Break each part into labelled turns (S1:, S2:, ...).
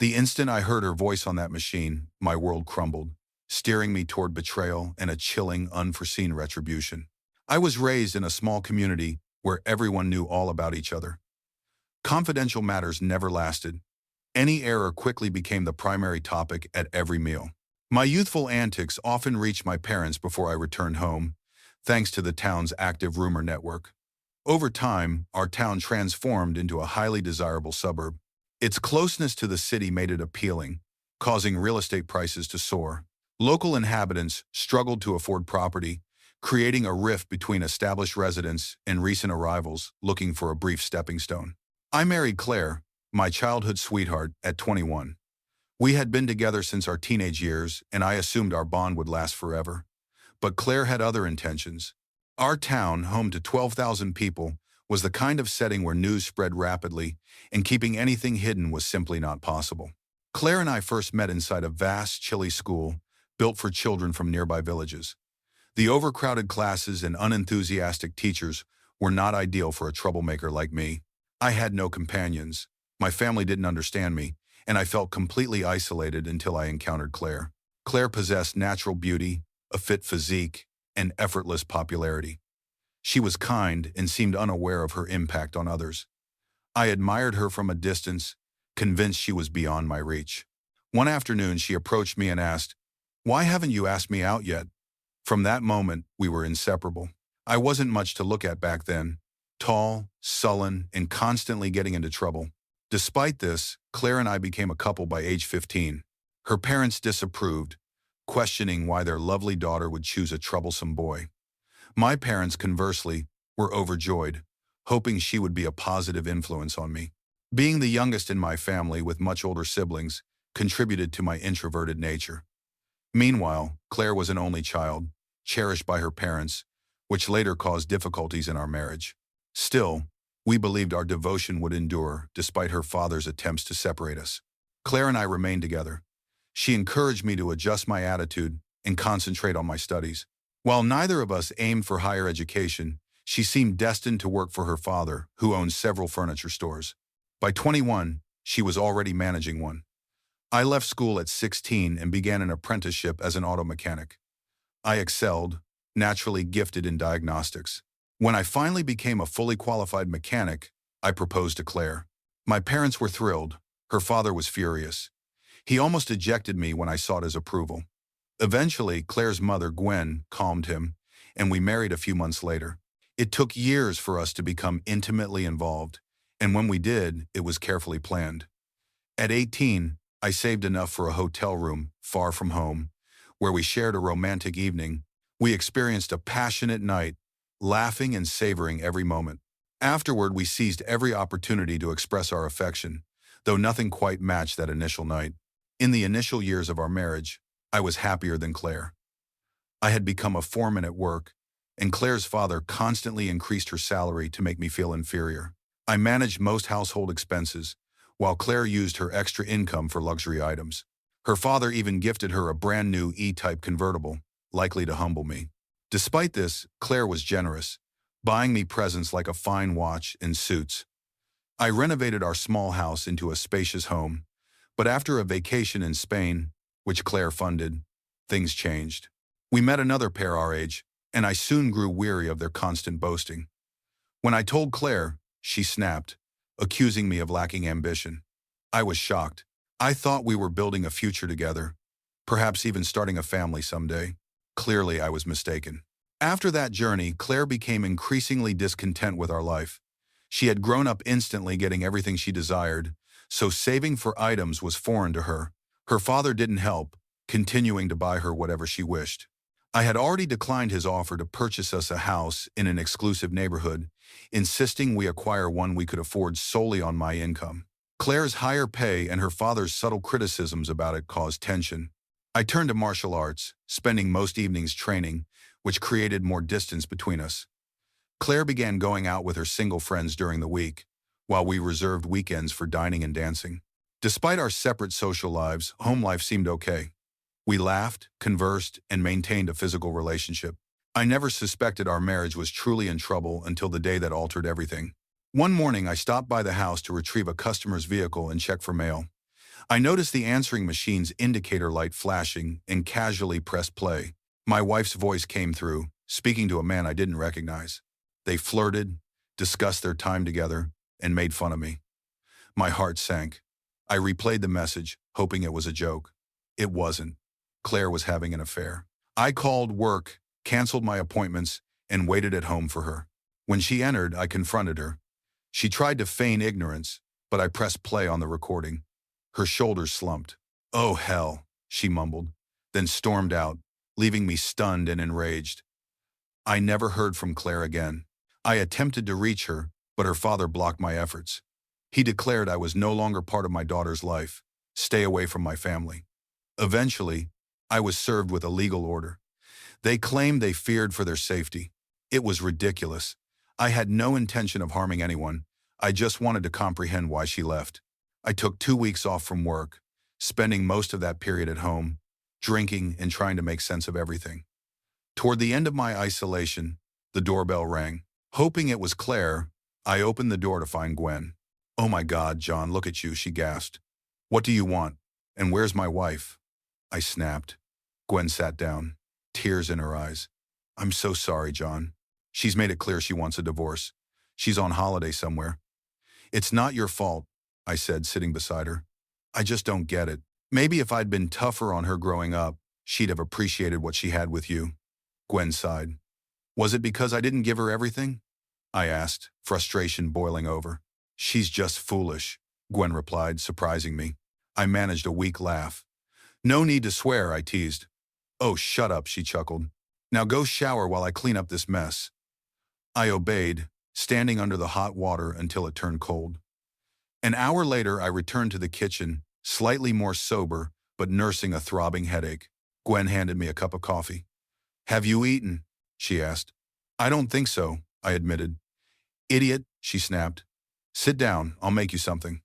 S1: The instant I heard her voice on that machine, my world crumbled, steering me toward betrayal and a chilling, unforeseen retribution. I was raised in a small community where everyone knew all about each other. Confidential matters never lasted. Any error quickly became the primary topic at every meal. My youthful antics often reached my parents before I returned home, thanks to the town's active rumor network. Over time, our town transformed into a highly desirable suburb. Its closeness to the city made it appealing, causing real estate prices to soar. Local inhabitants struggled to afford property, creating a rift between established residents and recent arrivals looking for a brief stepping stone. I married Claire, my childhood sweetheart, at 21. We had been together since our teenage years, and I assumed our bond would last forever. But Claire had other intentions. Our town, home to 12,000 people, was the kind of setting where news spread rapidly, and keeping anything hidden was simply not possible. Claire and I first met inside a vast, chilly school built for children from nearby villages. The overcrowded classes and unenthusiastic teachers were not ideal for a troublemaker like me. I had no companions. My family didn't understand me, and I felt completely isolated until I encountered Claire. Claire possessed natural beauty, a fit physique, and effortless popularity. She was kind and seemed unaware of her impact on others. I admired her from a distance, convinced she was beyond my reach. One afternoon, she approached me and asked, "Why haven't you asked me out yet?" From that moment, we were inseparable. I wasn't much to look at back then, tall, sullen, and constantly getting into trouble. Despite this, Claire and I became a couple by age 15. Her parents disapproved, questioning why their lovely daughter would choose a troublesome boy. My parents, conversely, were overjoyed, hoping she would be a positive influence on me. Being the youngest in my family with much older siblings contributed to my introverted nature. Meanwhile, Claire was an only child, cherished by her parents, which later caused difficulties in our marriage. Still, we believed our devotion would endure despite her father's attempts to separate us. Claire and I remained together. She encouraged me to adjust my attitude and concentrate on my studies. While neither of us aimed for higher education, she seemed destined to work for her father, who owned several furniture stores. By 21, she was already managing one. I left school at 16 and began an apprenticeship as an auto mechanic. I excelled, naturally gifted in diagnostics. When I finally became a fully qualified mechanic, I proposed to Claire. My parents were thrilled. Her father was furious. He almost ejected me when I sought his approval. Eventually, Claire's mother, Gwen, calmed him, and we married a few months later. It took years for us to become intimately involved, and when we did, it was carefully planned. At 18, I saved enough for a hotel room far from home, where we shared a romantic evening. We experienced a passionate night, laughing and savoring every moment. Afterward, we seized every opportunity to express our affection, though nothing quite matched that initial night. In the initial years of our marriage, I was happier than Claire. I had become a foreman at work, and Claire's father constantly increased her salary to make me feel inferior. I managed most household expenses, while Claire used her extra income for luxury items. Her father even gifted her a brand new E-type convertible, likely to humble me. Despite this, Claire was generous, buying me presents like a fine watch and suits. I renovated our small house into a spacious home, but after a vacation in Spain, which Claire funded, things changed. We met another pair our age, and I soon grew weary of their constant boasting. When I told Claire, she snapped, accusing me of lacking ambition. I was shocked. I thought we were building a future together, perhaps even starting a family someday. Clearly, I was mistaken. After that journey, Claire became increasingly discontent with our life. She had grown up instantly getting everything she desired, so saving for items was foreign to her. Her father didn't help, continuing to buy her whatever she wished. I had already declined his offer to purchase us a house in an exclusive neighborhood, insisting we acquire one we could afford solely on my income. Claire's higher pay and her father's subtle criticisms about it caused tension. I turned to martial arts, spending most evenings training, which created more distance between us. Claire began going out with her single friends during the week, while we reserved weekends for dining and dancing. Despite our separate social lives, home life seemed okay. We laughed, conversed, and maintained a physical relationship. I never suspected our marriage was truly in trouble until the day that altered everything. One morning, I stopped by the house to retrieve a customer's vehicle and check for mail. I noticed the answering machine's indicator light flashing and casually pressed play. My wife's voice came through, speaking to a man I didn't recognize. They flirted, discussed their time together, and made fun of me. My heart sank. I replayed the message, hoping it was a joke. It wasn't. Claire was having an affair. I called work, canceled my appointments, and waited at home for her. When she entered, I confronted her. She tried to feign ignorance, but I pressed play on the recording. Her shoulders slumped. "Oh, hell," she mumbled, then stormed out, leaving me stunned and enraged. I never heard from Claire again. I attempted to reach her, but her father blocked my efforts. He declared I was no longer part of my daughter's life. Stay away from my family. Eventually, I was served with a legal order. They claimed they feared for their safety. It was ridiculous. I had no intention of harming anyone. I just wanted to comprehend why she left. I took 2 weeks off from work, spending most of that period at home, drinking and trying to make sense of everything. Toward the end of my isolation, the doorbell rang. Hoping it was Claire, I opened the door to find Gwen. "Oh my God, John, look at you," she gasped. "What do you want? And where's my wife?" I snapped. Gwen sat down, tears in her eyes. "I'm so sorry, John. She's made it clear she wants a divorce. She's on holiday somewhere." "It's not your fault," I said, sitting beside her. "I just don't get it. Maybe if I'd been tougher on her growing up, she'd have appreciated what she had with you." Gwen sighed. "Was it because I didn't give her everything?" I asked, frustration boiling over. "She's just foolish," Gwen replied, surprising me. I managed a weak laugh. "No need to swear," I teased. "Oh, shut up," she chuckled. "Now go shower while I clean up this mess." I obeyed, standing under the hot water until it turned cold. An hour later, I returned to the kitchen, slightly more sober, but nursing a throbbing headache. Gwen handed me a cup of coffee. "Have you eaten?" she asked. "I don't think so," I admitted. "Idiot," she snapped. "Sit down, I'll make you something."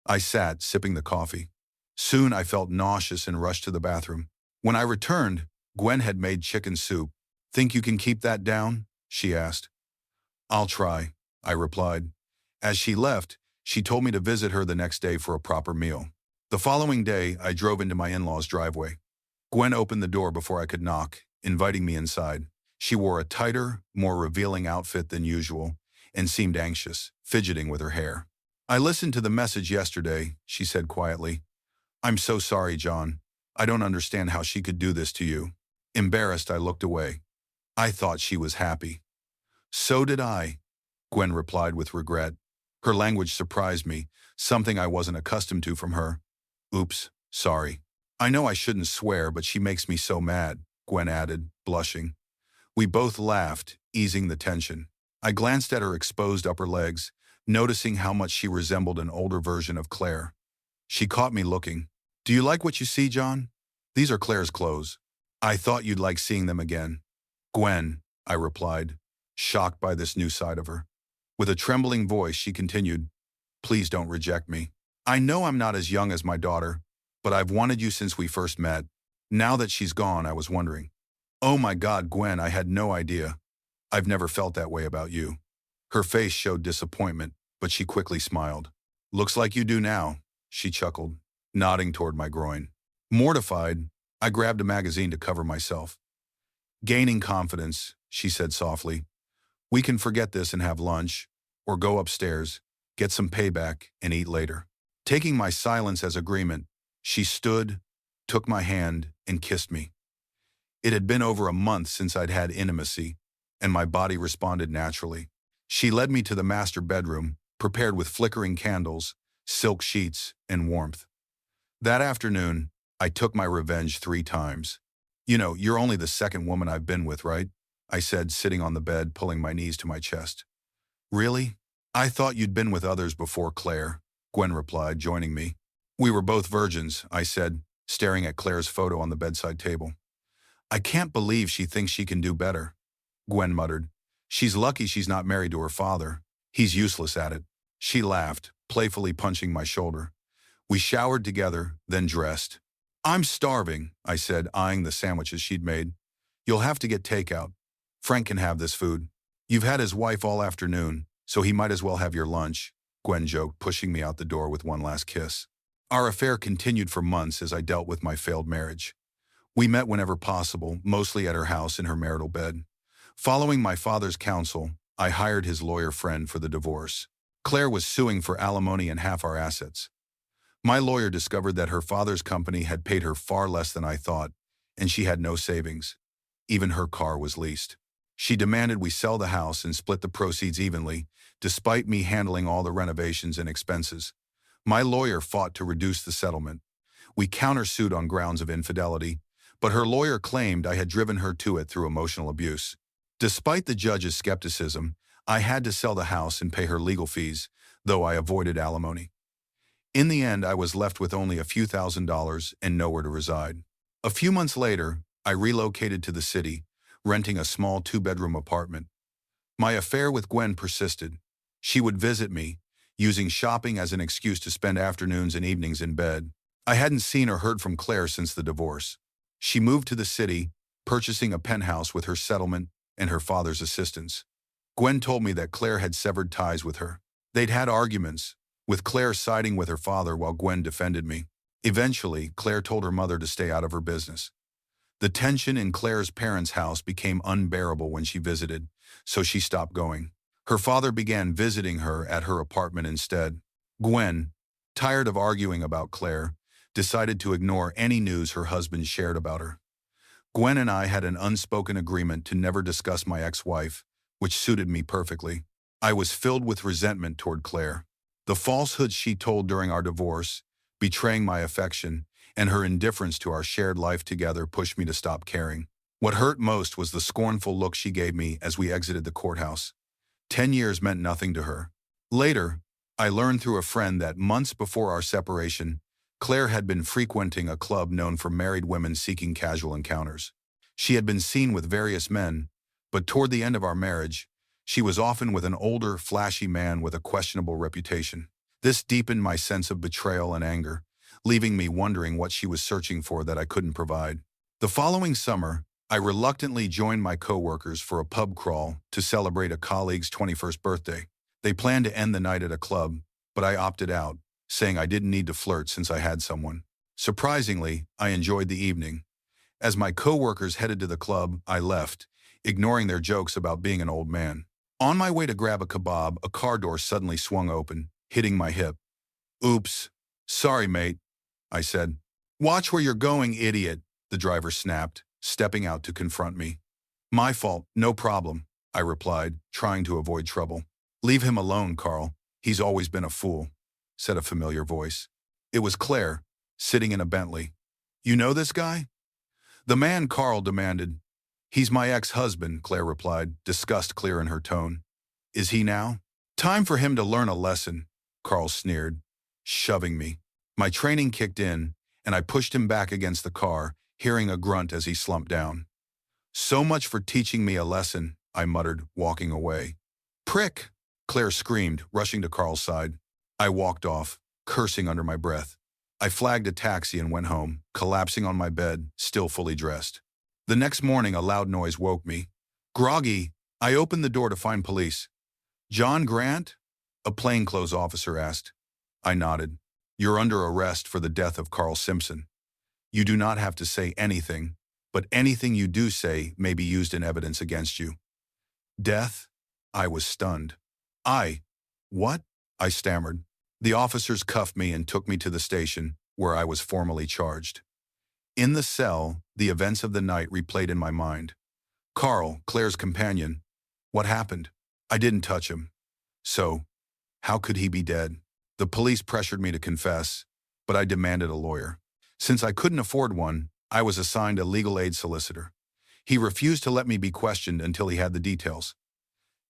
S1: I sat, sipping the coffee. Soon I felt nauseous and rushed to the bathroom. When I returned, Gwen had made chicken soup. "Think you can keep that down?" she asked. "I'll try," I replied. As she left, she told me to visit her the next day for a proper meal. The following day, I drove into my in-laws' driveway. Gwen opened the door before I could knock, inviting me inside. She wore a tighter, more revealing outfit than usual, and seemed anxious, fidgeting with her hair. "I listened to the message yesterday," she said quietly. "I'm so sorry, John. I don't understand how she could do this to you." Embarrassed, I looked away. I thought she was happy. "So did I," Gwen replied with regret. Her language surprised me, something I wasn't accustomed to from her. "Oops, sorry. I know I shouldn't swear, but she makes me so mad," Gwen added, blushing. We both laughed, easing the tension. I glanced at her exposed upper legs, noticing how much she resembled an older version of Claire. She caught me looking. "Do you like what you see, John? These are Claire's clothes. I thought you'd like seeing them again." "Gwen," I replied, shocked by this new side of her. With a trembling voice, she continued, "Please don't reject me. I know I'm not as young as my daughter, but I've wanted you since we first met. Now that she's gone, I was wondering." "Oh my God, Gwen, I had no idea. I've never felt that way about you." Her face showed disappointment, but she quickly smiled. "Looks like you do now," she chuckled, nodding toward my groin. Mortified, I grabbed a magazine to cover myself. "Gaining confidence," she said softly. "We can forget this and have lunch, or go upstairs, get some payback, and eat later." Taking my silence as agreement, she stood, took my hand, and kissed me. It had been over a month since I'd had intimacy, and my body responded naturally. She led me to the master bedroom, prepared with flickering candles, silk sheets, and warmth. That afternoon, I took my revenge 3 times. "You know, you're only the second woman I've been with, right?" I said, sitting on the bed, pulling my knees to my chest. "Really? I thought you'd been with others before Claire," Gwen replied, joining me. "We were both virgins," I said, staring at Claire's photo on the bedside table. "I can't believe she thinks she can do better," Gwen muttered. "She's lucky she's not married to her father. He's useless at it." She laughed, playfully punching my shoulder. We showered together, then dressed. "I'm starving," I said, eyeing the sandwiches she'd made. "You'll have to get takeout. Frank can have this food. You've had his wife all afternoon, so he might as well have your lunch," Gwen joked, pushing me out the door with one last kiss. Our affair continued for months as I dealt with my failed marriage. We met whenever possible, mostly at her house in her marital bed. Following my father's counsel, I hired his lawyer friend for the divorce. Claire was suing for alimony and half our assets. My lawyer discovered that her father's company had paid her far less than I thought, and she had no savings. Even her car was leased. She demanded we sell the house and split the proceeds evenly, despite me handling all the renovations and expenses. My lawyer fought to reduce the settlement. We countersued on grounds of infidelity, but her lawyer claimed I had driven her to it through emotional abuse. Despite the judge's skepticism, I had to sell the house and pay her legal fees, though I avoided alimony. In the end, I was left with only a few $1,000s and nowhere to reside. A few months later, I relocated to the city, renting a small 2-bedroom apartment. My affair with Gwen persisted. She would visit me, using shopping as an excuse to spend afternoons and evenings in bed. I hadn't seen or heard from Claire since the divorce. She moved to the city, purchasing a penthouse with her settlement and her father's assistance. Gwen told me that Claire had severed ties with her. They'd had arguments, with Claire siding with her father while Gwen defended me. Eventually, Claire told her mother to stay out of her business. The tension in Claire's parents' house became unbearable when she visited, so she stopped going. Her father began visiting her at her apartment instead. Gwen, tired of arguing about Claire, decided to ignore any news her husband shared about her. Gwen and I had an unspoken agreement to never discuss my ex-wife, which suited me perfectly. I was filled with resentment toward Claire. The falsehoods she told during our divorce, betraying my affection, and her indifference to our shared life together pushed me to stop caring. What hurt most was the scornful look she gave me as we exited the courthouse. 10 years meant nothing to her. Later, I learned through a friend that months before our separation, Claire had been frequenting a club known for married women seeking casual encounters. She had been seen with various men, but toward the end of our marriage, she was often with an older, flashy man with a questionable reputation. This deepened my sense of betrayal and anger, leaving me wondering what she was searching for that I couldn't provide. The following summer, I reluctantly joined my coworkers for a pub crawl to celebrate a colleague's 21st birthday. They planned to end the night at a club, but I opted out, saying I didn't need to flirt since I had someone. Surprisingly, I enjoyed the evening. As my coworkers headed to the club, I left, ignoring their jokes about being an old man. On my way to grab a kebab, a car door suddenly swung open, hitting my hip. "Oops. Sorry, mate," I said. "Watch where you're going, idiot," the driver snapped, stepping out to confront me. "My fault, no problem," I replied, trying to avoid trouble. "Leave him alone, Carl. He's always been a fool," said a familiar voice. It was Claire, sitting in a Bentley. "You know this guy?" The man Carl demanded. "He's my ex-husband," Claire replied, disgust clear in her tone. "Is he now?" "Time for him to learn a lesson," Carl sneered, shoving me. My training kicked in, and I pushed him back against the car, hearing a grunt as he slumped down. "So much for teaching me a lesson," I muttered, walking away. "Prick!" Claire screamed, rushing to Carl's side. I walked off, cursing under my breath. I flagged a taxi and went home, collapsing on my bed, still fully dressed. The next morning, a loud noise woke me. Groggy, I opened the door to find police. "John Grant?" a plainclothes officer asked. I nodded. "You're under arrest for the death of Carl Simpson. You do not have to say anything, but anything you do say may be used in evidence against you." "Death?" I was stunned. What?" I stammered. The officers cuffed me and took me to the station, where I was formally charged. In the cell, the events of the night replayed in my mind. Carl, Claire's companion. What happened? I didn't touch him. So, how could he be dead? The police pressured me to confess, but I demanded a lawyer. Since I couldn't afford one, I was assigned a legal aid solicitor. He refused to let me be questioned until he had the details.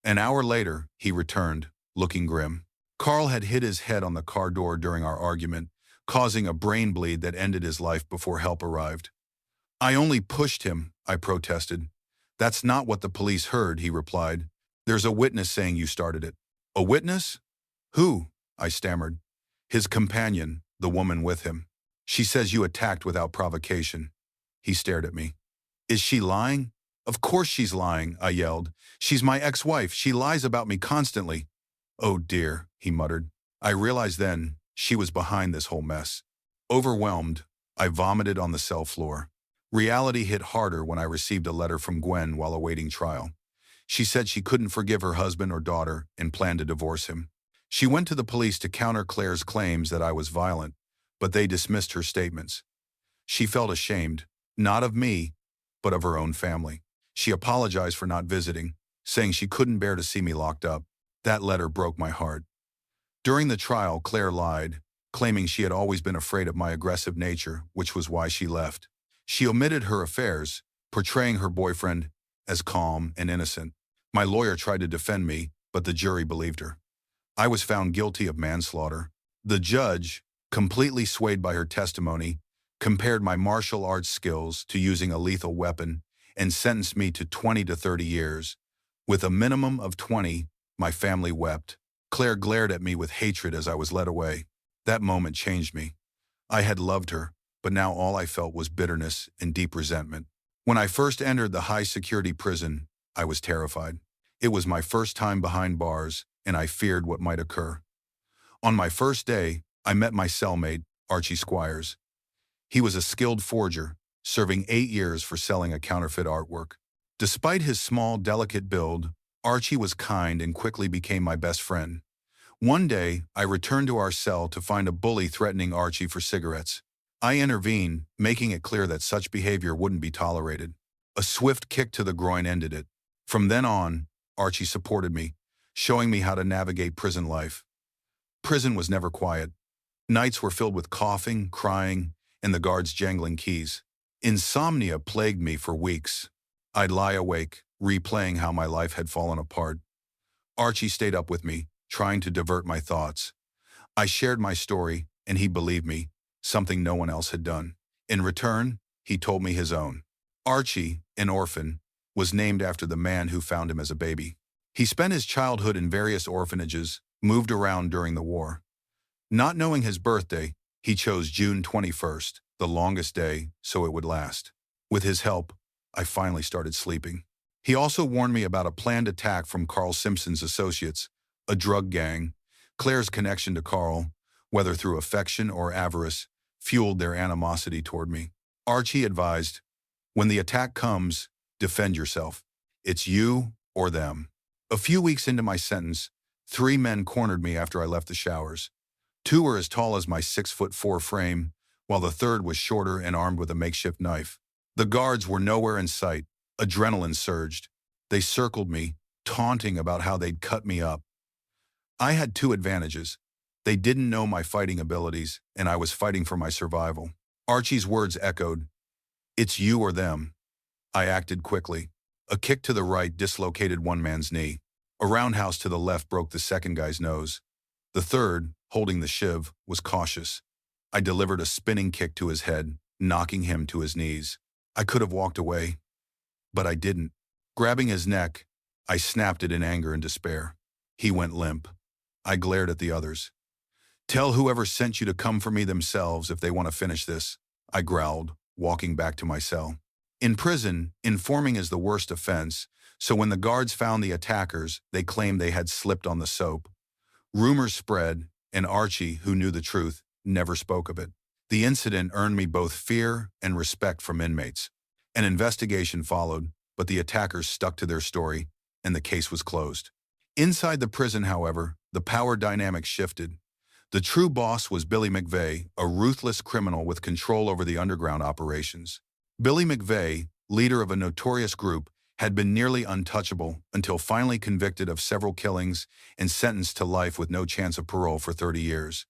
S1: An hour later, he returned, looking grim. Carl had hit his head on the car door during our argument, causing a brain bleed that ended his life before help arrived. "I only pushed him," I protested. "That's not what the police heard," he replied. "There's a witness saying you started it." "A witness? Who?" I stammered. "His companion, the woman with him. She says you attacked without provocation." He stared at me. "Is she lying?" "Of course she's lying," I yelled. "She's my ex-wife. She lies about me constantly." "Oh dear," he muttered. I realized then she was behind this whole mess. Overwhelmed, I vomited on the cell floor. Reality hit harder when I received a letter from Gwen while awaiting trial. She said she couldn't forgive her husband or daughter and planned to divorce him. She went to the police to counter Claire's claims that I was violent, but they dismissed her statements. She felt ashamed, not of me, but of her own family. She apologized for not visiting, saying she couldn't bear to see me locked up. That letter broke my heart. During the trial, Claire lied, claiming she had always been afraid of my aggressive nature, which was why she left. She omitted her affairs, portraying her boyfriend as calm and innocent. My lawyer tried to defend me, but the jury believed her. I was found guilty of manslaughter. The judge, completely swayed by her testimony, compared my martial arts skills to using a lethal weapon and sentenced me to 20 to 30 years. With a minimum of 20, my family wept. Claire glared at me with hatred as I was led away. That moment changed me. I had loved her, but now all I felt was bitterness and deep resentment. When I first entered the high-security prison, I was terrified. It was my first time behind bars, and I feared what might occur. On my first day, I met my cellmate, Archie Squires. He was a skilled forger, serving 8 years for selling a counterfeit artwork. Despite his small, delicate build, Archie was kind and quickly became my best friend. One day, I returned to our cell to find a bully threatening Archie for cigarettes. I intervened, making it clear that such behavior wouldn't be tolerated. A swift kick to the groin ended it. From then on, Archie supported me, showing me how to navigate prison life. Prison was never quiet. Nights were filled with coughing, crying, and the guards jangling keys. Insomnia plagued me for weeks. I'd lie awake, replaying how my life had fallen apart. Archie stayed up with me, trying to divert my thoughts. I shared my story, and he believed me, something no one else had done. In return, he told me his own. Archie, an orphan, was named after the man who found him as a baby. He spent his childhood in various orphanages, moved around during the war. Not knowing his birthday, he chose June 21st, the longest day, so it would last. With his help, I finally started sleeping. He also warned me about a planned attack from Carl Simpson's associates, a drug gang. Claire's connection to Carl, whether through affection or avarice, fueled their animosity toward me. Archie advised, "When the attack comes, defend yourself. It's you or them." A few weeks into my sentence, 3 men cornered me after I left the showers. 2 were as tall as my 6'4" frame, while the third was shorter and armed with a makeshift knife. The guards were nowhere in sight. Adrenaline surged. They circled me, taunting about how they'd cut me up. I had 2 advantages. They didn't know my fighting abilities, and I was fighting for my survival. Archie's words echoed, "It's you or them." I acted quickly. A kick to the right dislocated one man's knee. A roundhouse to the left broke the second guy's nose. The third, holding the shiv, was cautious. I delivered a spinning kick to his head, knocking him to his knees. I could have walked away, but I didn't. Grabbing his neck, I snapped it in anger and despair. He went limp. I glared at the others. "Tell whoever sent you to come for me themselves if they want to finish this," I growled, walking back to my cell. In prison, informing is the worst offense, so when the guards found the attackers, they claimed they had slipped on the soap. Rumors spread, and Archie, who knew the truth, never spoke of it. The incident earned me both fear and respect from inmates. An investigation followed, but the attackers stuck to their story, and the case was closed. Inside the prison, however, the power dynamic shifted. The true boss was Billy McVeigh, a ruthless criminal with control over the underground operations. Billy McVeigh, leader of a notorious group, had been nearly untouchable until finally convicted of several killings and sentenced to life with no chance of parole for 30 years.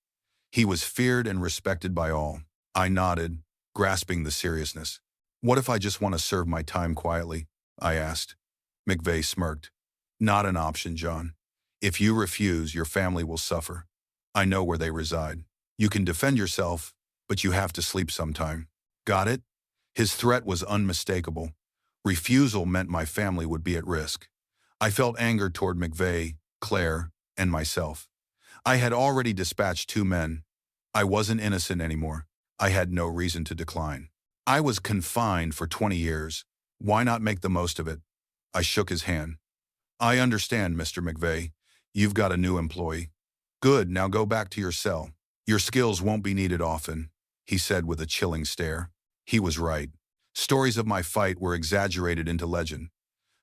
S1: He was feared and respected by all. I nodded, grasping the seriousness. "What if I just want to serve my time quietly?" I asked. McVeigh smirked. "Not an option, John. If you refuse, your family will suffer. I know where they reside. You can defend yourself, but you have to sleep sometime. Got it?" His threat was unmistakable. Refusal meant my family would be at risk. I felt anger toward McVeigh, Claire, and myself. I had already dispatched 2 men. I wasn't innocent anymore. I had no reason to decline. I was confined for 20 years. Why not make the most of it? I shook his hand. "I understand, Mr. McVeigh. You've got a new employee. Good, now go back to your cell. Your skills won't be needed often." he said with a chilling stare. He was right. Stories of my fight were exaggerated into legend.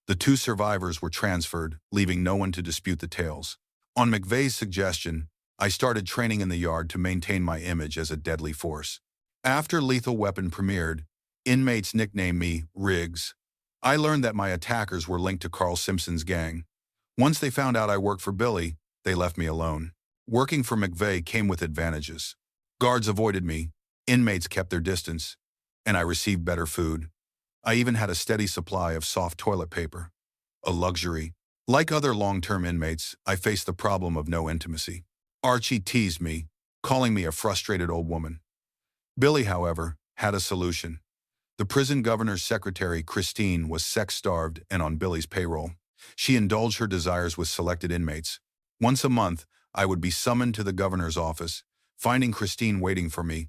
S1: The two survivors were transferred, leaving no one to dispute the tales. On McVeigh's suggestion, I started training in the yard to maintain my image as a deadly force. After Lethal Weapon premiered, inmates nicknamed me Riggs. I learned that my attackers were linked to Carl Simpson's gang. Once they found out I worked for Billy, they left me alone. Working for McVeigh came with advantages. Guards avoided me, inmates kept their distance, and I received better food. I even had a steady supply of soft toilet paper. A luxury. Like other long-term inmates, I faced the problem of no intimacy. Archie teased me, calling me a frustrated old woman. Billy, however, had a solution. The prison governor's secretary, Christine, was sex-starved and on Billy's payroll. She indulged her desires with selected inmates. Once a month, I would be summoned to the governor's office, finding Christine waiting for me.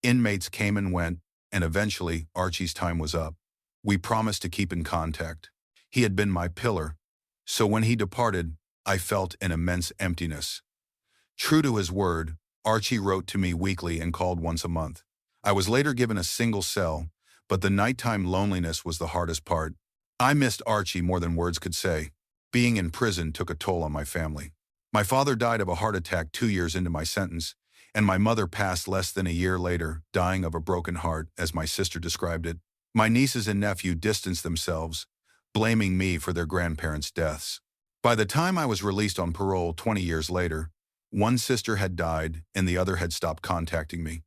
S1: Inmates came and went, and eventually Archie's time was up. We promised to keep in contact. He had been my pillar, so when he departed, I felt an immense emptiness. True to his word, Archie wrote to me weekly and called once a month. I was later given a single cell, but the nighttime loneliness was the hardest part. I missed Archie more than words could say. Being in prison took a toll on my family. My father died of a heart attack 2 years into my sentence, and my mother passed less than a year later, dying of a broken heart, as my sister described it. My nieces and nephew distanced themselves, blaming me for their grandparents' deaths. By the time I was released on parole 20 years later, one sister had died and the other had stopped contacting me.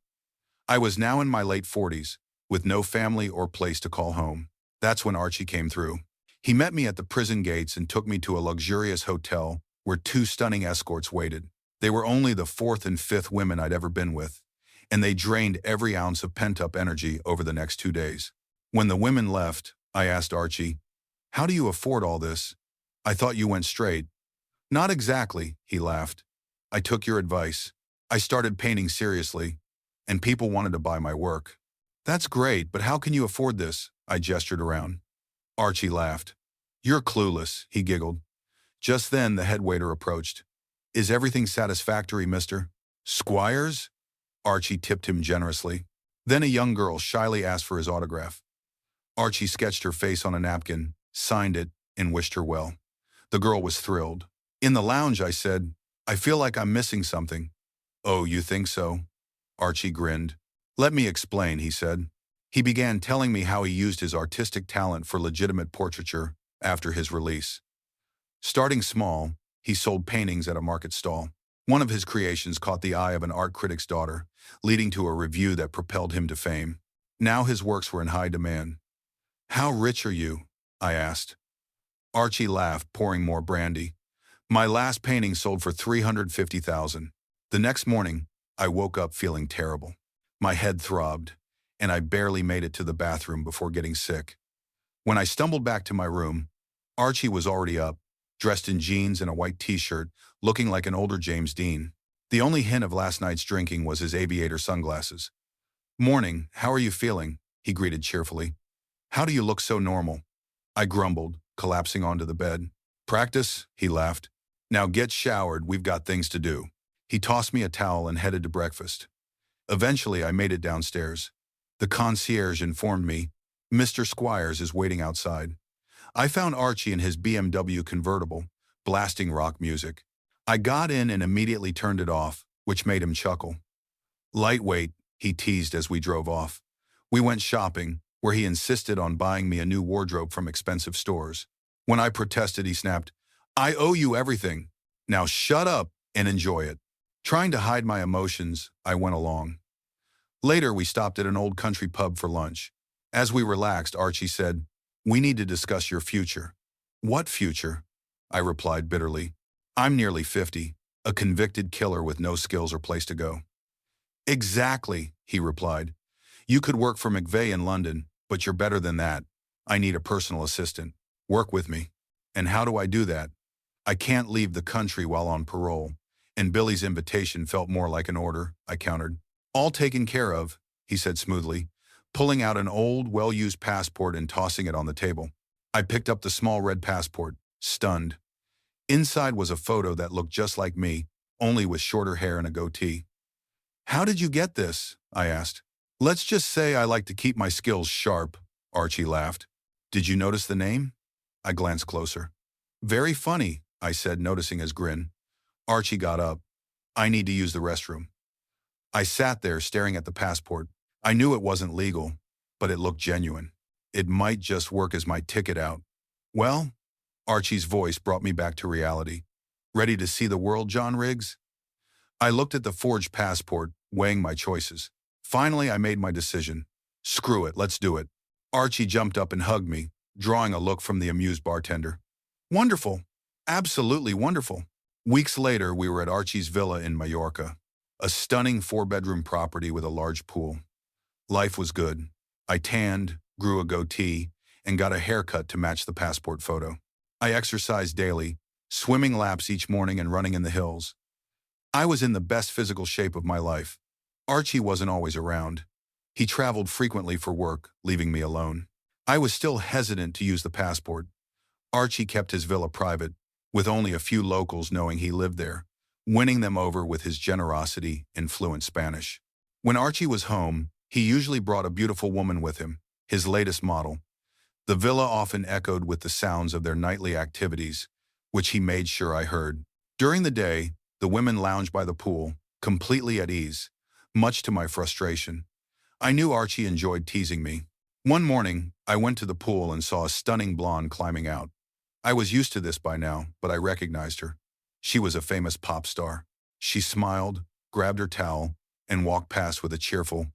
S1: I was now in my late 40s, with no family or place to call home. That's when Archie came through. He met me at the prison gates and took me to a luxurious hotel where 2 stunning escorts waited. They were only the 4th and 5th women I'd ever been with, and they drained every ounce of pent-up energy over the next 2 days. When the women left, I asked Archie, "How do you afford all this? I thought you went straight." "Not exactly," he laughed. "I took your advice. I started painting seriously, and people wanted to buy my work." "That's great, but how can you afford this?" I gestured around. Archie laughed. "You're clueless," he giggled. Just then, the head waiter approached. "Is everything satisfactory, Mr. Squires?" Archie tipped him generously. Then a young girl shyly asked for his autograph. Archie sketched her face on a napkin, signed it, and wished her well. The girl was thrilled. In the lounge, I said, "I feel like I'm missing something." "Oh, you think so?" Archie grinned. "Let me explain," he said. He began telling me how he used his artistic talent for legitimate portraiture after his release. Starting small, he sold paintings at a market stall. One of his creations caught the eye of an art critic's daughter, leading to a review that propelled him to fame. Now his works were in high demand. "How rich are you?" I asked. Archie laughed, pouring more brandy. "My last painting sold for $350,000. The next morning, I woke up feeling terrible. My head throbbed, and I barely made it to the bathroom before getting sick. When I stumbled back to my room, Archie was already up, dressed in jeans and a white t-shirt, looking like an older James Dean. The only hint of last night's drinking was his aviator sunglasses. "Morning, how are you feeling?" he greeted cheerfully. "How do you look so normal?" I grumbled, collapsing onto the bed. "Practice?" he laughed. "Now get showered, we've got things to do." He tossed me a towel and headed to breakfast. Eventually, I made it downstairs. The concierge informed me, "Mr. Squires is waiting outside." I found Archie in his BMW convertible, blasting rock music. I got in and immediately turned it off, which made him chuckle. "Lightweight," he teased as we drove off. We went shopping, where he insisted on buying me a new wardrobe from expensive stores. When I protested, he snapped, "I owe you everything. Now shut up and enjoy it." Trying to hide my emotions, I went along. Later, we stopped at an old country pub for lunch. As we relaxed, Archie said, "We need to discuss your future." "What future?" I replied bitterly. "I'm nearly 50, a convicted killer with no skills or place to go." "Exactly," he replied. "You could work for McVeigh in London, but you're better than that. I need a personal assistant. Work with me." "And how do I do that?" "I can't leave the country while on parole," and Billy's invitation felt more like an order, I countered. "All taken care of," he said smoothly, pulling out an old, well-used passport and tossing it on the table. I picked up the small red passport, stunned. Inside was a photo that looked just like me, only with shorter hair and a goatee. "How did you get this?" I asked. Let's just say I like to keep my skills sharp, Archie laughed. Did you notice the name? I glanced closer. Very funny, I said, noticing his grin. Archie got up. I need to use the restroom. I sat there staring at the passport. I knew it wasn't legal, but it looked genuine. It might just work as my ticket out. Well, Archie's voice brought me back to reality. Ready to see the world, John Riggs? I looked at the forged passport, weighing my choices. Finally, I made my decision. Screw it, let's do it. Archie jumped up and hugged me, drawing a look from the amused bartender. Wonderful. Absolutely wonderful. Weeks later, we were at Archie's villa in Mallorca, a stunning 4-bedroom property with a large pool. Life was good. I tanned, grew a goatee, and got a haircut to match the passport photo. I exercised daily, swimming laps each morning and running in the hills. I was in the best physical shape of my life. Archie wasn't always around. He traveled frequently for work, leaving me alone. I was still hesitant to use the passport. Archie kept his villa private, with only a few locals knowing he lived there, winning them over with his generosity and fluent Spanish. When Archie was home, he usually brought a beautiful woman with him, his latest model. The villa often echoed with the sounds of their nightly activities, which he made sure I heard. During the day, the women lounged by the pool, completely at ease, much to my frustration. I knew Archie enjoyed teasing me. One morning, I went to the pool and saw a stunning blonde climbing out. I was used to this by now, but I recognized her. She was a famous pop star. She smiled, grabbed her towel, and walked past with a cheerful,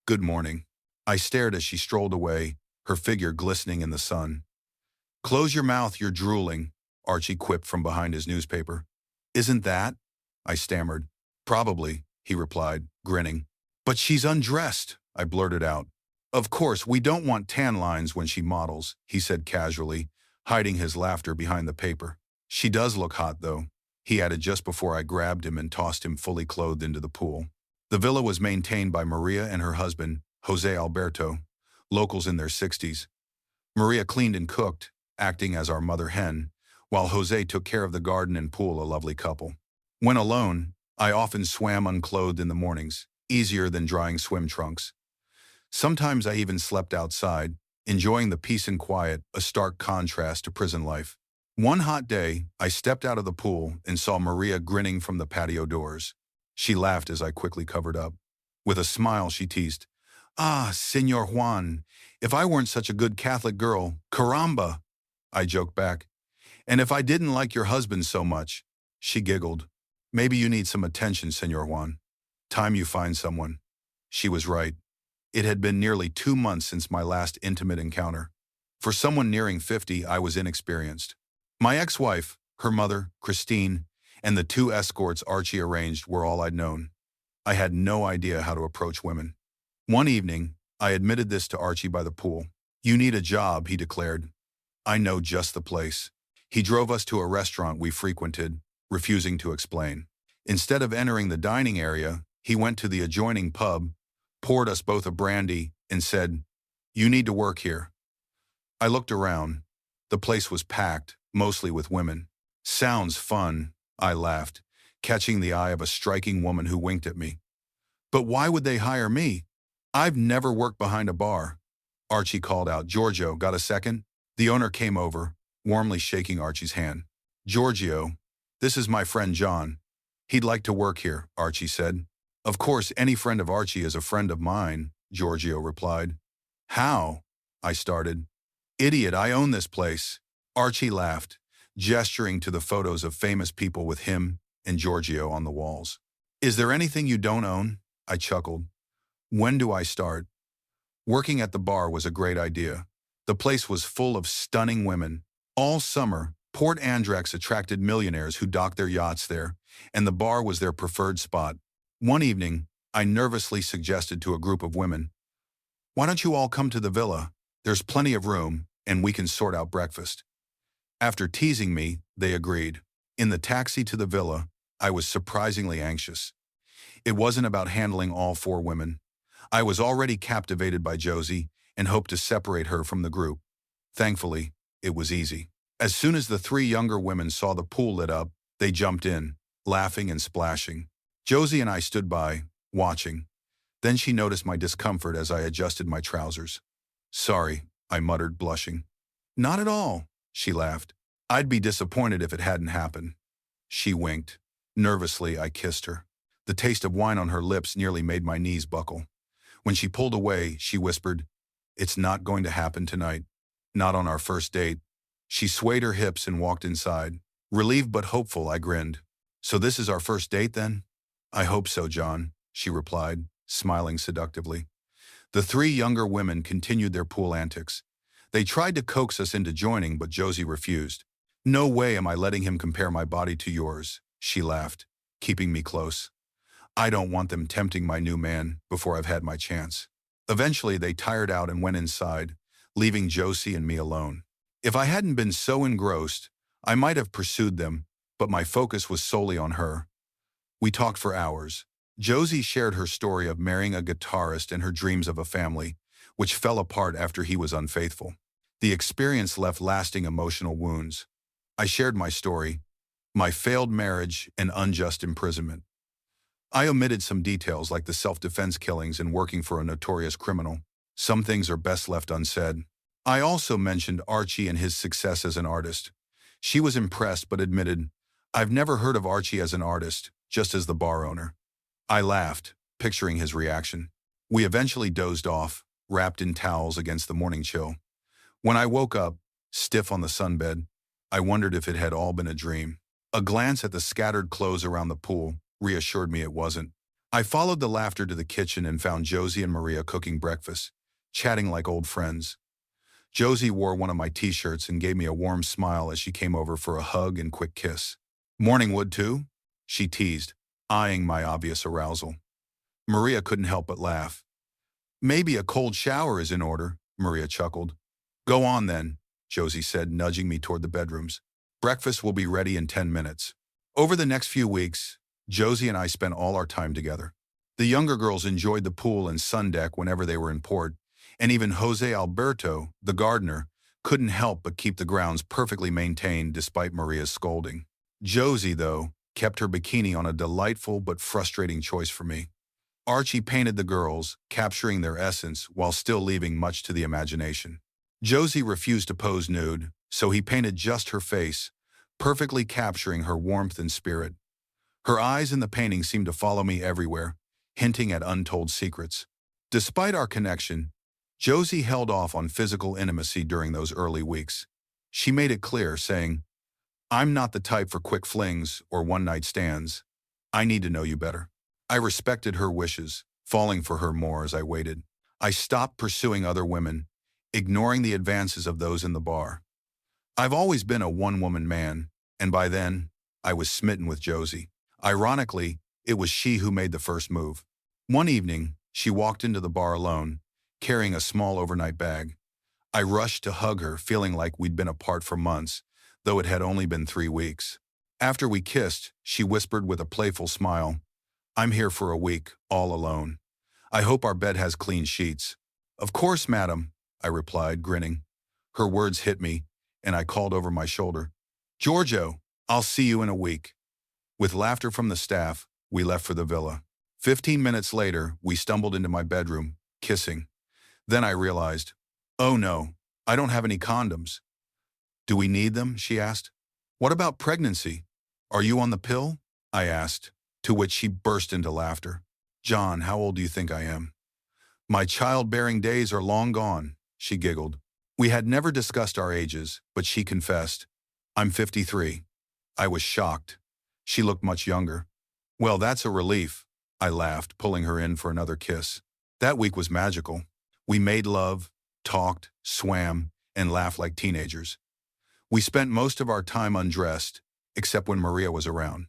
S1: "Good morning." I stared as she strolled away, her figure glistening in the sun. "Close your mouth, you're drooling," Archie quipped from behind his newspaper. "Isn't that?" I stammered. "Probably," he replied, grinning. "But she's undressed," I blurted out. "Of course, we don't want tan lines when she models," he said casually, hiding his laughter behind the paper. "She does look hot, though," he added just before I grabbed him and tossed him fully clothed into the pool. The villa was maintained by Maria and her husband, Jose Alberto, locals in their 60s. Maria cleaned and cooked, acting as our mother hen, while Jose took care of the garden and pool, a lovely couple. When alone, I often swam unclothed in the mornings, easier than drying swim trunks. Sometimes I even slept outside, enjoying the peace and quiet, a stark contrast to prison life. One hot day, I stepped out of the pool and saw Maria grinning from the patio doors. She laughed as I quickly covered up. With a smile, she teased, "Ah, Señor Juan, if I weren't such a good Catholic girl, caramba!" I joked back. "And if I didn't like your husband so much," she giggled. "Maybe you need some attention, Señor Juan. Time you find someone." She was right. It had been nearly 2 months since my last intimate encounter. For someone nearing 50, I was inexperienced. My ex-wife, her mother, Christine, and the 2 escorts Archie arranged were all I'd known. I had no idea how to approach women. One evening, I admitted this to Archie by the pool. "You need a job," he declared. "I know just the place." He drove us to a restaurant we frequented, refusing to explain. Instead of entering the dining area, he went to the adjoining pub, poured us both a brandy, and said, "You need to work here." I looked around. The place was packed, mostly with women. "Sounds fun," I laughed, catching the eye of a striking woman who winked at me. "But why would they hire me? I've never worked behind a bar." Archie called out, "Giorgio, got a second?" The owner came over, warmly shaking Archie's hand. "Giorgio, this is my friend John. He'd like to work here," Archie said. "Of course, any friend of Archie is a friend of mine," Giorgio replied. "How?" I started. "Idiot, I own this place." Archie laughed, gesturing to the photos of famous people with him and Giorgio on the walls. "Is there anything you don't own?" I chuckled. "When do I start?" Working at the bar was a great idea. The place was full of stunning women. All summer, Port Andrex attracted millionaires who docked their yachts there, and the bar was their preferred spot. One evening, I nervously suggested to a group of women, "Why don't you all come to the villa? There's plenty of room, and we can sort out breakfast." After teasing me, they agreed. In the taxi to the villa, I was surprisingly anxious. It wasn't about handling all 4 women. I was already captivated by Josie and hoped to separate her from the group. Thankfully, it was easy. As soon as the 3 younger women saw the pool lit up, they jumped in, laughing and splashing. Josie and I stood by, watching. Then she noticed my discomfort as I adjusted my trousers. "Sorry," I muttered, blushing. "Not at all," she laughed. "I'd be disappointed if it hadn't happened." She winked. Nervously, I kissed her. The taste of wine on her lips nearly made my knees buckle. When she pulled away, she whispered, "It's not going to happen tonight. Not on our first date." She swayed her hips and walked inside. Relieved but hopeful, I grinned. "So this is our first date then?" "I hope so, John," she replied, smiling seductively. The three younger women continued their pool antics. They tried to coax us into joining, but Josie refused. "No way am I letting him compare my body to yours," she laughed, keeping me close. "I don't want them tempting my new man before I've had my chance." Eventually, they tired out and went inside, leaving Josie and me alone. If I hadn't been so engrossed, I might have pursued them, but my focus was solely on her. We talked for hours. Josie shared her story of marrying a guitarist and her dreams of a family, which fell apart after he was unfaithful. The experience left lasting emotional wounds. I shared my story, my failed marriage and unjust imprisonment. I omitted some details like the self-defense killings and working for a notorious criminal. Some things are best left unsaid. I also mentioned Archie and his success as an artist. She was impressed but admitted, "I've never heard of Archie as an artist, just as the bar owner." I laughed, picturing his reaction. We eventually dozed off, wrapped in towels against the morning chill. When I woke up, stiff on the sunbed, I wondered if it had all been a dream. A glance at the scattered clothes around the pool reassured me it wasn't. I followed the laughter to the kitchen and found Josie and Maria cooking breakfast, chatting like old friends. Josie wore one of my t-shirts and gave me a warm smile as she came over for a hug and quick kiss. "Morning wood too?" she teased, eyeing my obvious arousal. Maria couldn't help but laugh. "Maybe a cold shower is in order," Maria chuckled. "Go on then," Josie said, nudging me toward the bedrooms. "Breakfast will be ready in 10 minutes. Over the next few weeks, Josie and I spent all our time together. The younger girls enjoyed the pool and sun deck whenever they were in port, and even Jose Alberto, the gardener, couldn't help but keep the grounds perfectly maintained despite Maria's scolding. Josie, though, kept her bikini on a delightful but frustrating choice for me. Archie painted the girls, capturing their essence while still leaving much to the imagination. Josie refused to pose nude, so he painted just her face, perfectly capturing her warmth and spirit. Her eyes in the painting seemed to follow me everywhere, hinting at untold secrets. Despite our connection, Josie held off on physical intimacy during those early weeks. She made it clear, saying, "I'm not the type for quick flings or one-night stands. I need to know you better." I respected her wishes, falling for her more as I waited. I stopped pursuing other women, ignoring the advances of those in the bar. I've always been a one-woman man, and by then, I was smitten with Josie. Ironically, it was she who made the first move. One evening, she walked into the bar alone, carrying a small overnight bag. I rushed to hug her, feeling like we'd been apart for months, though it had only been 3 weeks. After we kissed, she whispered with a playful smile, "I'm here for a week, all alone. I hope our bed has clean sheets." "Of course, madam," I replied, grinning. Her words hit me, and I called over my shoulder, "Giorgio, I'll see you in a week." With laughter from the staff, we left for the villa. 15 minutes later, we stumbled into my bedroom, kissing. Then I realized, oh no, I don't have any condoms. "Do we need them?" she asked. "What about pregnancy? Are you on the pill?" I asked, to which she burst into laughter. "John, how old do you think I am?" "My childbearing days are long gone," she giggled. We had never discussed our ages, but she confessed, "I'm 53. I was shocked. She looked much younger. "Well, that's a relief," I laughed, pulling her in for another kiss. That week was magical. We made love, talked, swam, and laughed like teenagers. We spent most of our time undressed, except when Maria was around.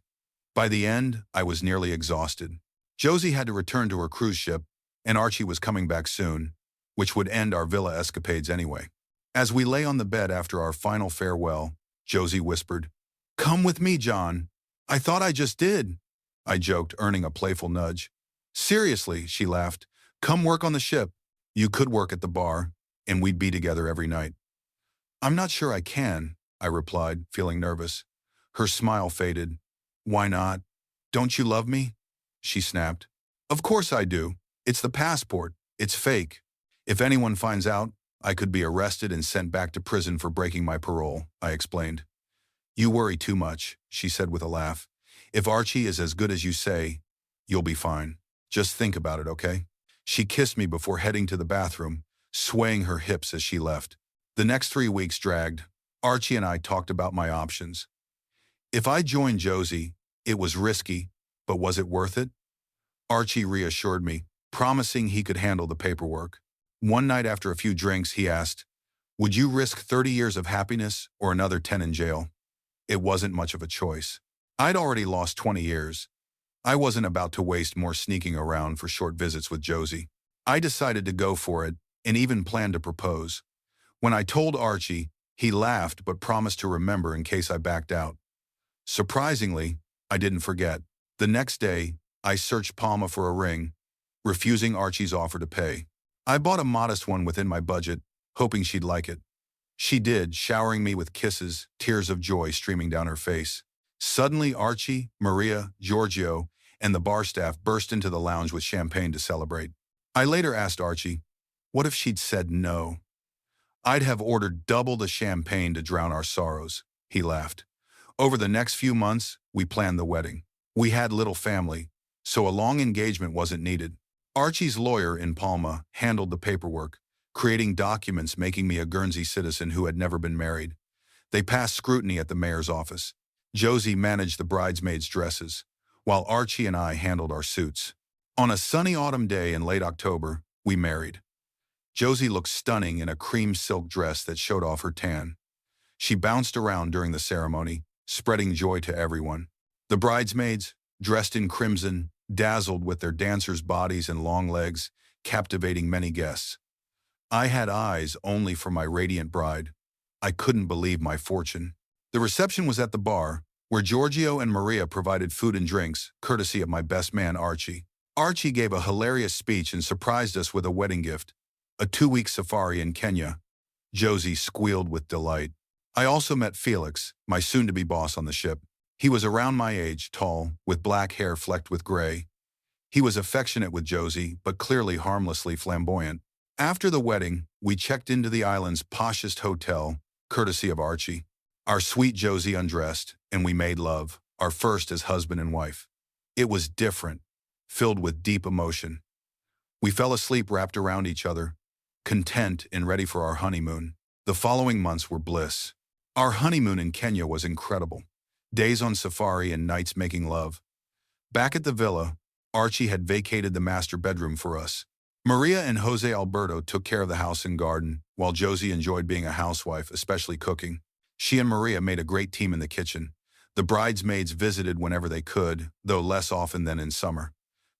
S1: By the end, I was nearly exhausted. Josie had to return to her cruise ship, and Archie was coming back soon, which would end our villa escapades anyway. As we lay on the bed after our final farewell, Josie whispered, "Come with me, John." "I thought I just did," I joked, earning a playful nudge. "Seriously," she laughed, "come work on the ship. You could work at the bar, and we'd be together every night." "I'm not sure I can," I replied, feeling nervous. Her smile faded. "Why not? Don't you love me?" she snapped. "Of course I do. It's the passport. It's fake. If anyone finds out, I could be arrested and sent back to prison for breaking my parole, I explained. You worry too much, she said with a laugh. If Archie is as good as you say, you'll be fine. Just think about it, okay? She kissed me before heading to the bathroom, swaying her hips as she left. The next 3 weeks dragged. Archie and I talked about my options. If I joined Josie, it was risky, but was it worth it? Archie reassured me, promising he could handle the paperwork. One night after a few drinks, he asked, would you risk 30 years of happiness or another 10 in jail? It wasn't much of a choice. I'd already lost 20 years. I wasn't about to waste more sneaking around for short visits with Josie. I decided to go for it and even planned to propose. When I told Archie, he laughed but promised to remember in case I backed out. Surprisingly, I didn't forget. The next day, I searched Palma for a ring, refusing Archie's offer to pay. I bought a modest one within my budget, hoping she'd like it. She did, showering me with kisses, tears of joy streaming down her face. Suddenly, Archie, Maria, Giorgio, and the bar staff burst into the lounge with champagne to celebrate. I later asked Archie, what if she'd said no? I'd have ordered double the champagne to drown our sorrows, he laughed. Over the next few months, we planned the wedding. We had little family, so a long engagement wasn't needed. Archie's lawyer in Palma handled the paperwork, creating documents making me a Guernsey citizen who had never been married. They passed scrutiny at the mayor's office. Josie managed the bridesmaids' dresses, while Archie and I handled our suits. On a sunny autumn day in late October, we married. Josie looked stunning in a cream silk dress that showed off her tan. She bounced around during the ceremony, spreading joy to everyone. The bridesmaids, dressed in crimson, dazzled with their dancers' bodies and long legs, captivating many guests. I had eyes only for my radiant bride. I couldn't believe my fortune. The reception was at the bar, where Giorgio and Maria provided food and drinks, courtesy of my best man, Archie. Archie gave a hilarious speech and surprised us with a wedding gift, a 2-week safari in Kenya. Josie squealed with delight. I also met Felix, my soon-to-be boss on the ship. He was around my age, tall, with black hair flecked with gray. He was affectionate with Josie, but clearly harmlessly flamboyant. After the wedding, we checked into the island's poshest hotel, courtesy of Archie. Our sweet Josie undressed, and we made love, our first as husband and wife. It was different, filled with deep emotion. We fell asleep wrapped around each other, content and ready for our honeymoon. The following months were bliss. Our honeymoon in Kenya was incredible. Days on safari and nights making love. Back at the villa, Archie had vacated the master bedroom for us. Maria and Jose Alberto took care of the house and garden, while Josie enjoyed being a housewife, especially cooking. She and Maria made a great team in the kitchen. The bridesmaids visited whenever they could, though less often than in summer.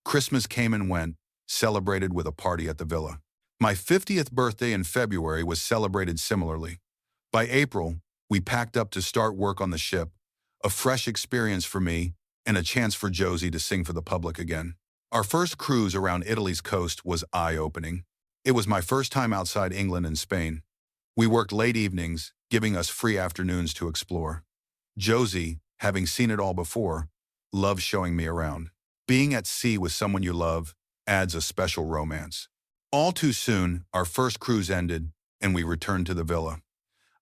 S1: Christmas came and went, celebrated with a party at the villa. My 50th birthday in February was celebrated similarly. By April, we packed up to start work on the ship, a fresh experience for me and a chance for Josie to sing for the public again. Our first cruise around Italy's coast was eye-opening. It was my first time outside England and Spain. We worked late evenings, giving us free afternoons to explore. Josie, having seen it all before, loved showing me around. Being at sea with someone you love adds a special romance. All too soon, our first cruise ended, and we returned to the villa.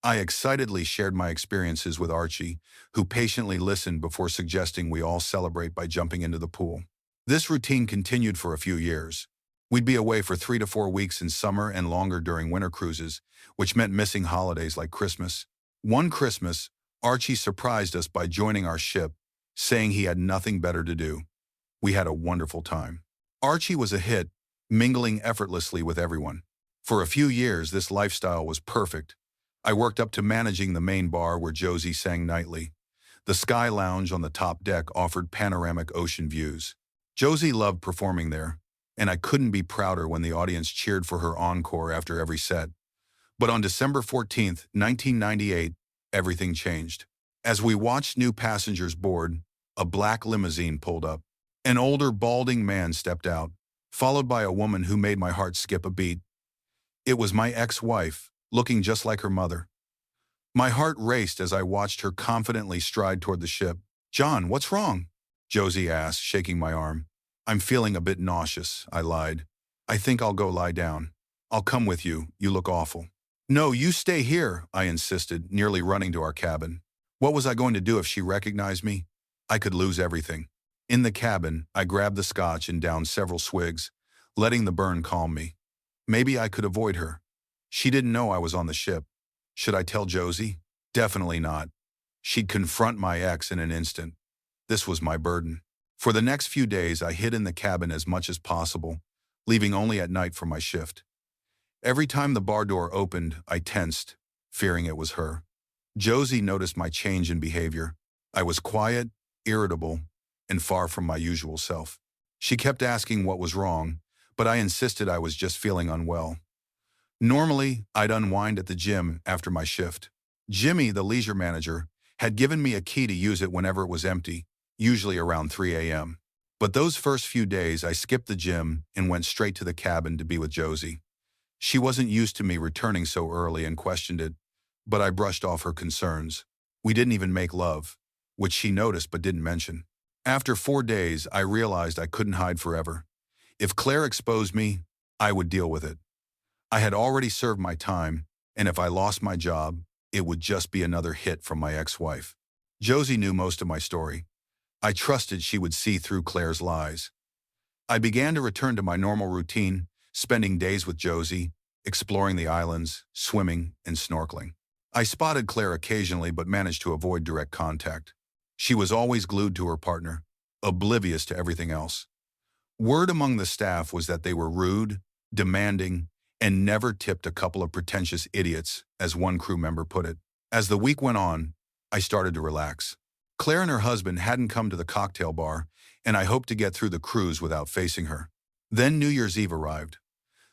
S1: I excitedly shared my experiences with Archie, who patiently listened before suggesting we all celebrate by jumping into the pool. This routine continued for a few years. We'd be away for 3 to 4 weeks in summer and longer during winter cruises, which meant missing holidays like Christmas. One Christmas, Archie surprised us by joining our ship, saying he had nothing better to do. We had a wonderful time. Archie was a hit, mingling effortlessly with everyone. For a few years, this lifestyle was perfect. I worked up to managing the main bar where Josie sang nightly. The Sky Lounge on the top deck offered panoramic ocean views. Josie loved performing there, and I couldn't be prouder when the audience cheered for her encore after every set. But on December 14th, 1998, everything changed. As we watched new passengers board, a black limousine pulled up. An older, balding man stepped out, followed by a woman who made my heart skip a beat. It was my ex-wife, looking just like her mother. My heart raced as I watched her confidently stride toward the ship. "John, what's wrong?" Josie asked, shaking my arm. "I'm feeling a bit nauseous," I lied. I think I'll go lie down. I'll come with you. You look awful. No, you stay here, I insisted, nearly running to our cabin. What was I going to do if she recognized me? I could lose everything. In the cabin, I grabbed the scotch and downed several swigs, letting the burn calm me. Maybe I could avoid her. She didn't know I was on the ship. Should I tell Josie? Definitely not. She'd confront my ex in an instant. This was my burden. For the next few days, I hid in the cabin as much as possible, leaving only at night for my shift. Every time the bar door opened, I tensed, fearing it was her. Josie noticed my change in behavior. I was quiet, irritable, and far from my usual self. She kept asking what was wrong, but I insisted I was just feeling unwell. Normally, I'd unwind at the gym after my shift. Jimmy, the leisure manager, had given me a key to use it whenever it was empty, usually around 3 a.m. But those first few days, I skipped the gym and went straight to the cabin to be with Josie. She wasn't used to me returning so early and questioned it, but I brushed off her concerns. We didn't even make love, which she noticed but didn't mention. After 4 days, I realized I couldn't hide forever. If Claire exposed me, I would deal with it. I had already served my time, and if I lost my job, it would just be another hit from my ex-wife. Josie knew most of my story. I trusted she would see through Claire's lies. I began to return to my normal routine, spending days with Josie, exploring the islands, swimming, and snorkeling. I spotted Claire occasionally but managed to avoid direct contact. She was always glued to her partner, oblivious to everything else. Word among the staff was that they were rude, demanding, and never tipped a couple of pretentious idiots, as one crew member put it. As the week went on, I started to relax. Claire and her husband hadn't come to the cocktail bar, and I hoped to get through the cruise without facing her. Then New Year's Eve arrived.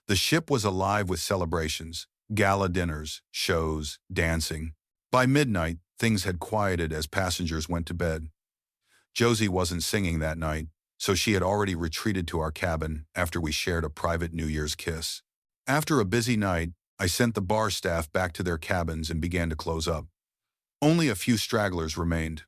S1: The ship was alive with celebrations, gala dinners, shows, dancing. By midnight, things had quieted as passengers went to bed. Josie wasn't singing that night, so she had already retreated to our cabin after we shared a private New Year's kiss. After a busy night, I sent the bar staff back to their cabins and began to close up. Only a few stragglers remained.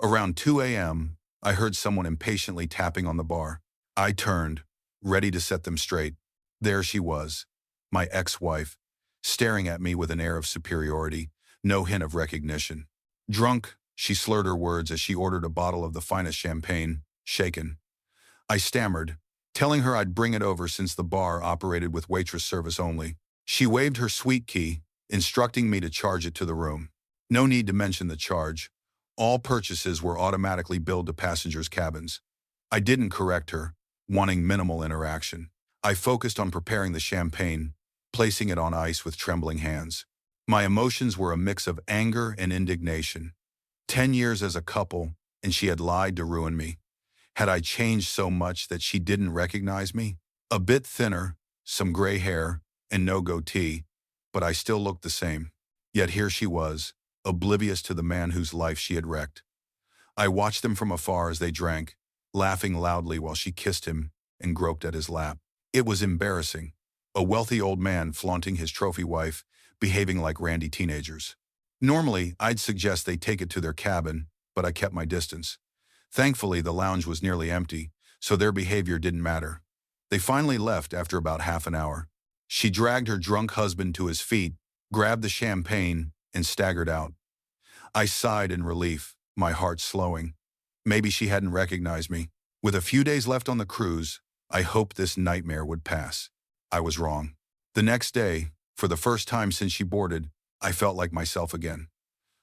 S1: Around 2 a.m., I heard someone impatiently tapping on the bar. I turned, ready to set them straight. There she was, my ex-wife, staring at me with an air of superiority, no hint of recognition. Drunk, she slurred her words as she ordered a bottle of the finest champagne, shaken. I stammered, telling her I'd bring it over since the bar operated with waitress service only. She waved her sweet key, instructing me to charge it to the room. No need to mention the charge. All purchases were automatically billed to passengers' cabins. I didn't correct her, wanting minimal interaction. I focused on preparing the champagne, placing it on ice with trembling hands. My emotions were a mix of anger and indignation. 10 years as a couple, and she had lied to ruin me. Had I changed so much that she didn't recognize me? A bit thinner, some gray hair, and no goatee, but I still looked the same. Yet here she was, oblivious to the man whose life she had wrecked. I watched them from afar as they drank, laughing loudly while she kissed him and groped at his lap. It was embarrassing. A wealthy old man flaunting his trophy wife, behaving like randy teenagers. Normally, I'd suggest they take it to their cabin, but I kept my distance. Thankfully, the lounge was nearly empty, so their behavior didn't matter. They finally left after about half an hour. She dragged her drunk husband to his feet, grabbed the champagne, and staggered out. I sighed in relief, my heart slowing. Maybe she hadn't recognized me. With a few days left on the cruise, I hoped this nightmare would pass. I was wrong. The next day, for the first time since she boarded, I felt like myself again.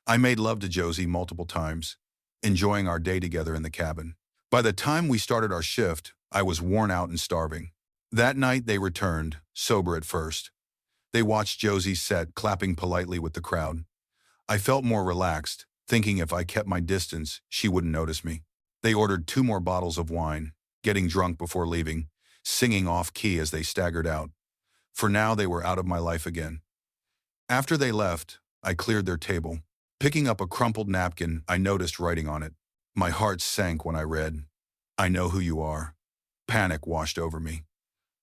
S1: I made love to Josie multiple times, enjoying our day together in the cabin. By the time we started our shift, I was worn out and starving. That night they returned, sober at first. They watched Josie set, clapping politely with the crowd. I felt more relaxed, thinking if I kept my distance, she wouldn't notice me. They ordered 2 more bottles of wine, getting drunk before leaving, singing off-key as they staggered out. For now, they were out of my life again. After they left, I cleared their table. Picking up a crumpled napkin, I noticed writing on it. My heart sank when I read, "I know who you are." Panic washed over me.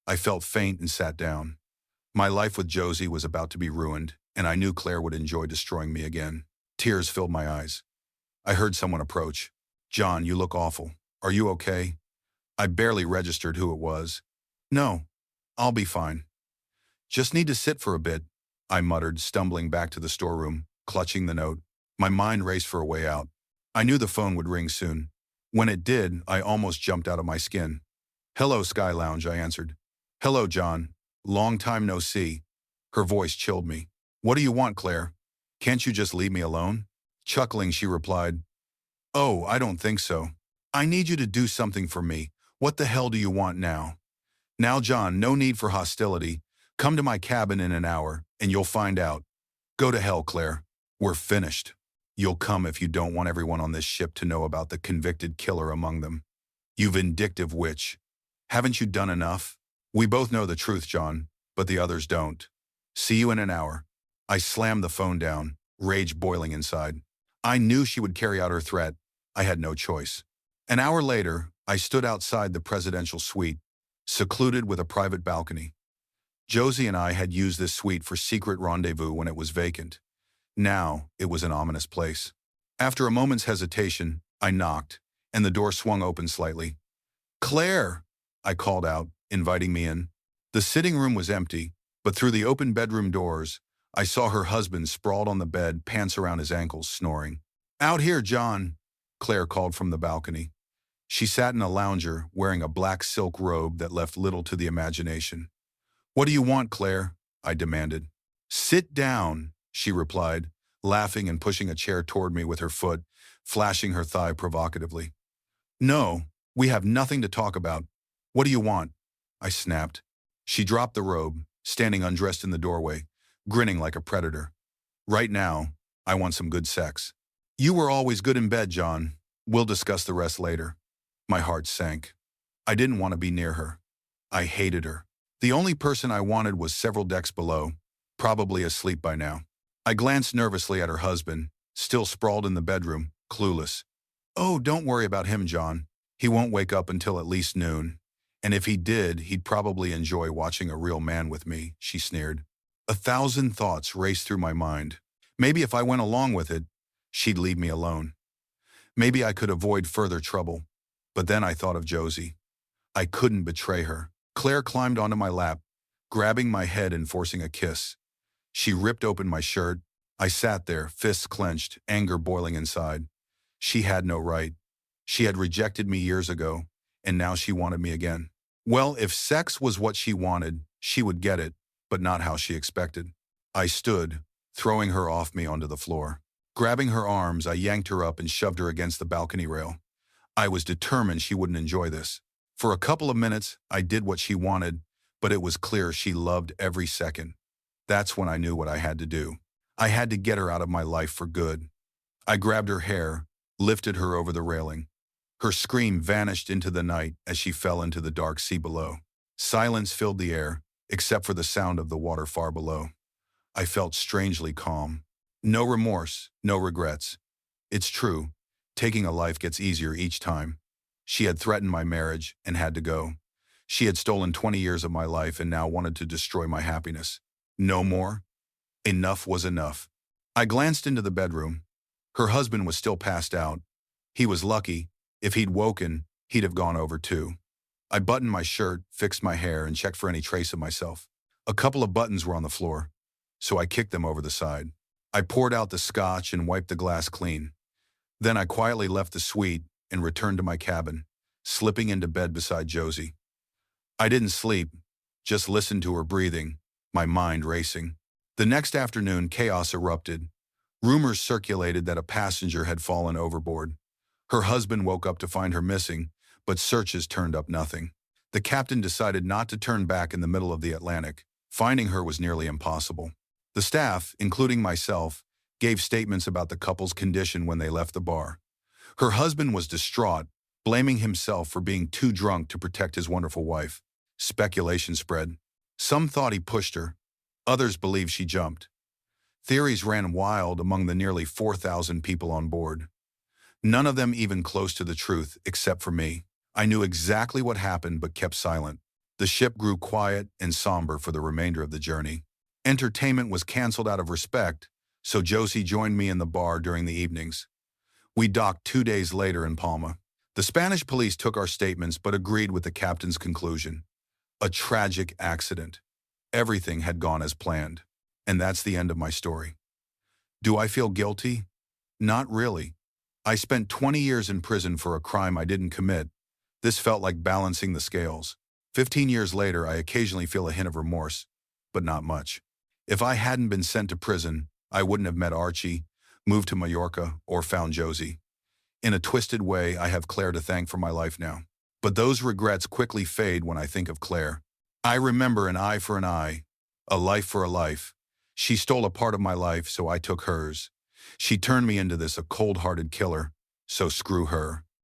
S1: I felt faint and sat down. My life with Josie was about to be ruined, and I knew Claire would enjoy destroying me again. Tears filled my eyes. I heard someone approach. "John, you look awful. Are you okay?" I barely registered who it was. "No. I'll be fine. Just need to sit for a bit, I muttered, stumbling back to the storeroom, clutching the note. My mind raced for a way out. I knew the phone would ring soon. When it did, I almost jumped out of my skin. Hello, Sky Lounge, I answered. Hello, John. Long time no see. Her voice chilled me. What do you want, Claire? Can't you just leave me alone? Chuckling, she replied, Oh, I don't think so. I need you to do something for me. What the hell do you want now? Now, John, no need for hostility. Come to my cabin in an hour, and you'll find out. Go to hell, Claire. We're finished. You'll come if you don't want everyone on this ship to know about the convicted killer among them. You vindictive witch. Haven't you done enough? We both know the truth, John, but the others don't. See you in an hour. I slammed the phone down, rage boiling inside. I knew she would carry out her threat. I had no choice. An hour later, I stood outside the presidential suite, secluded with a private balcony. Josie and I had used this suite for secret rendezvous when it was vacant. Now, it was an ominous place. After a moment's hesitation, I knocked, and the door swung open slightly. Claire, I called out, inviting me in. The sitting room was empty, but through the open bedroom doors, I saw her husband sprawled on the bed, pants around his ankles, snoring. Out here, John, Claire called from the balcony. She sat in a lounger, wearing a black silk robe that left little to the imagination. What do you want, Claire? I demanded. Sit down, she replied, laughing and pushing a chair toward me with her foot, flashing her thigh provocatively. No, we have nothing to talk about. What do you want? I snapped. She dropped the robe, standing undressed in the doorway, grinning like a predator. Right now, I want some good sex. You were always good in bed, John. We'll discuss the rest later. My heart sank. I didn't want to be near her. I hated her. The only person I wanted was several decks below, probably asleep by now. I glanced nervously at her husband, still sprawled in the bedroom, clueless. Oh, don't worry about him, John. He won't wake up until at least noon. And if he did, he'd probably enjoy watching a real man with me, she sneered. 1,000 thoughts raced through my mind. Maybe if I went along with it, she'd leave me alone. Maybe I could avoid further trouble. But then I thought of Josie. I couldn't betray her. Claire climbed onto my lap, grabbing my head and forcing a kiss. She ripped open my shirt. I sat there, fists clenched, anger boiling inside. She had no right. She had rejected me years ago, and now she wanted me again. Well, if sex was what she wanted, she would get it, but not how she expected. I stood, throwing her off me onto the floor. Grabbing her arms, I yanked her up and shoved her against the balcony rail. I was determined she wouldn't enjoy this. For a couple of minutes, I did what she wanted, but it was clear she loved every second. That's when I knew what I had to do. I had to get her out of my life for good. I grabbed her hair, lifted her over the railing. Her scream vanished into the night as she fell into the dark sea below. Silence filled the air, except for the sound of the water far below. I felt strangely calm. No remorse, no regrets. It's true, taking a life gets easier each time. She had threatened my marriage and had to go. She had stolen 20 years of my life and now wanted to destroy my happiness. No more. Enough was enough. I glanced into the bedroom. Her husband was still passed out. He was lucky. If he'd woken, he'd have gone over too. I buttoned my shirt, fixed my hair, and checked for any trace of myself. A couple of buttons were on the floor, so I kicked them over the side. I poured out the scotch and wiped the glass clean. Then I quietly left the suite and returned to my cabin, slipping into bed beside Josie. I didn't sleep, just listened to her breathing, my mind racing. The next afternoon, chaos erupted. Rumors circulated that a passenger had fallen overboard. Her husband woke up to find her missing, but searches turned up nothing. The captain decided not to turn back in the middle of the Atlantic. Finding her was nearly impossible. The staff, including myself, gave statements about the couple's condition when they left the bar. Her husband was distraught, blaming himself for being too drunk to protect his wonderful wife. Speculation spread. Some thought he pushed her. Others believed she jumped. Theories ran wild among the nearly 4,000 people on board. None of them even close to the truth, except for me. I knew exactly what happened but kept silent. The ship grew quiet and somber for the remainder of the journey. Entertainment was canceled out of respect, so Josie joined me in the bar during the evenings. We docked 2 days later in Palma. The Spanish police took our statements but agreed with the captain's conclusion. A tragic accident. Everything had gone as planned. And that's the end of my story. Do I feel guilty? Not really. I spent 20 years in prison for a crime I didn't commit. This felt like balancing the scales. 15 years later, I occasionally feel a hint of remorse, but not much. If I hadn't been sent to prison, I wouldn't have met Archie, moved to Mallorca, or found Josie. In a twisted way, I have Claire to thank for my life now. But those regrets quickly fade when I think of Claire. I remember an eye for an eye, a life for a life. She stole a part of my life, so I took hers. She turned me into this, a cold-hearted killer, so screw her.